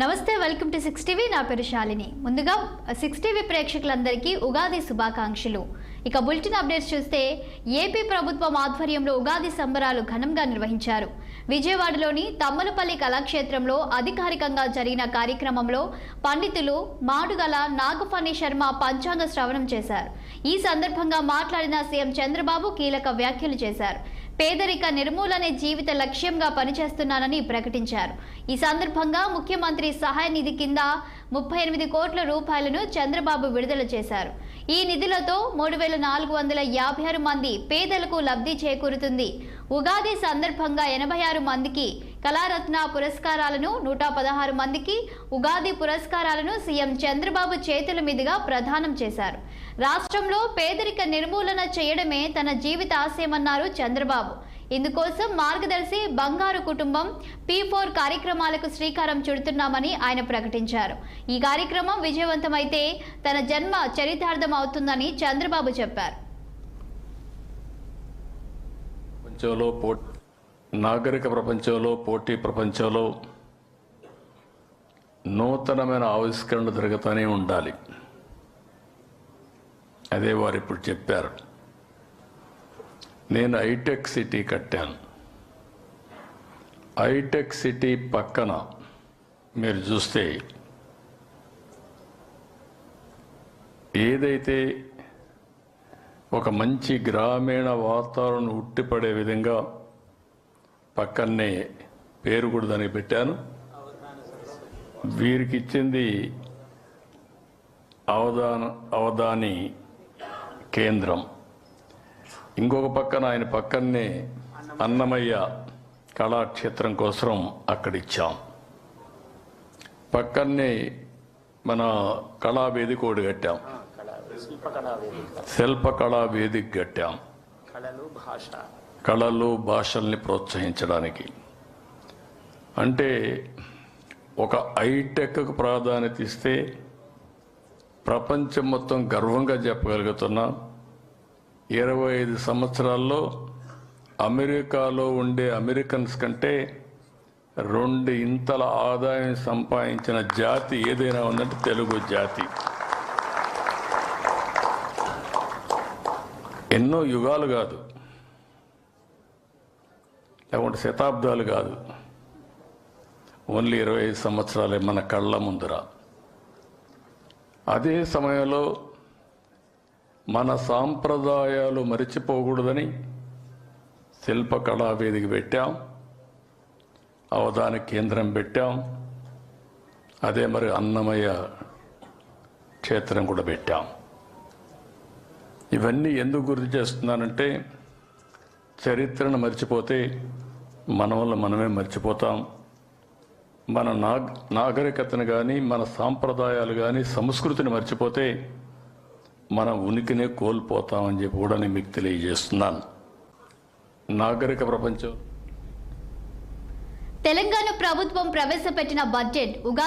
నమస్తే, welcome to 6 TV. నా పేరు శాలిని. ముందుగా 6 టీవీ ప్రేక్షకులందరికీ ఉగాది శుభాకాంక్షలు. ఇక బులెటిన్ అప్డేట్స్ చూస్తే ఏపీ ప్రభుత్వం ఆధ్వర్యంలో ఉగాది సంబరాలు ఘనంగా నిర్వహించారు. విజయవాడలోని తమ్మలపల్లి కళాక్షేత్రంలో అధికారికంగా జరిగిన కార్యక్రమంలో పండితులు మాడుగల నాగఫణి శర్మ పంచాంగ శ్రవణం చేశారు. ఈ సందర్భంగా మాట్లాడిన సీఎం చంద్రబాబు కీలక వ్యాఖ్యలు చేశారు. పేదరిక నిర్మూలనే జీవిత లక్ష్యంగా పనిచేస్తున్నానని ప్రకటించారు. ఈ సందర్భంగా ముఖ్యమంత్రి సహాయ నిధి కింద 38 కోట్ల రూపాయలను చంద్రబాబు విడుదల చేశారు. ఈ నిధులతో 3456 మంది పేదలకు లబ్ధి చేకూరుతుంది. ఉగాది సందర్భంగా 86 మందికి కళారత్న పురస్కారాలను, 116 మందికి ఉగాది పురస్కారాలను సీఎం చంద్రబాబు చేతుల మీదుగా ప్రదానం చేశారు. రాష్ట్రంలో పేదరిక నిర్మూలన చేయడమే తన జీవిత ఆశయమన్నారు చంద్రబాబు. ఇందుకోసం మార్గదర్శి బంగారు కుటుంబం P4 కార్యక్రమాలకు శ్రీకారం చుడుతున్నామని ఆయన ప్రకటించారు. ఈ కార్యక్రమం విజయవంతమైతే తన జన్మ చరితార్థం అవుతుందని చంద్రబాబు చెప్పారు. నాగరిక ప్రపంచంలో, పోటీ ప్రపంచంలో నూతనమైన ఆవిష్కరణలు జరుగుతూనే ఉండాలి. అదే వారు ఇప్పుడు చెప్పారు. నేను హైటెక్ సిటీ కట్టాను. హైటెక్ సిటీ పక్కన మీరు చూస్తే ఏదైతే ఒక మంచి గ్రామీణ వాతావరణం ఉట్టిపడే విధంగా పక్కనే పేరు కూడా దానికి పెట్టాను. వీరికి ఇచ్చింది అవధాని కేంద్రం. ఇంకొక పక్కన ఆయన పక్కనే అన్నమయ్య కళాక్షేత్రం కోసం అక్కడిచ్చాం. పక్కనే మన కళావేదిక ఒకటి కట్టాం, శిల్పకళా వేదిక కట్టాం. కళలు భాషల్ని ప్రోత్సహించడానికి అంటే ఒక హైటెక్కు ప్రాధాన్యత ఇస్తే ప్రపంచం మొత్తం గర్వంగా చెప్పగలుగుతున్నాం. 25 సంవత్సరాల్లో అమెరికాలో ఉండే అమెరికన్స్ కంటే 2 ఇంతల ఆదాయం సంపాదించిన జాతి ఏదైనా ఉందంటే తెలుగు జాతి. ఎన్నో యుగాలు కాదు, లేకుంటే శతాబ్దాలు కాదు, ఓన్లీ 25 సంవత్సరాలే మన కళ్ళ ముందర. అదే సమయంలో మన సాంప్రదాయాలు మరిచిపోకూడదని శిల్పకళా వేదిక పెట్టాం, అవధాన కేంద్రం పెట్టాం. అదే మరి అన్నమయ్య క్షేత్రం కూడా పెట్టాం. ఇవన్నీ ఎందుకు గుర్తు చేస్తున్నానంటే చరిత్రను మర్చిపోతే మన వల్ల మనమే మర్చిపోతాం. మన నాగరికతను కానీ, మన సాంప్రదాయాలు కానీ, సంస్కృతిని మర్చిపోతే మన ఉనికినే కోల్పోతామని చెప్పి కూడా నేను మీకు తెలియజేస్తున్నాను. నాగరిక ప్రపంచం తెలంగాణ ప్రభుత్వం ప్రవేశపెట్టిన బడ్జెట్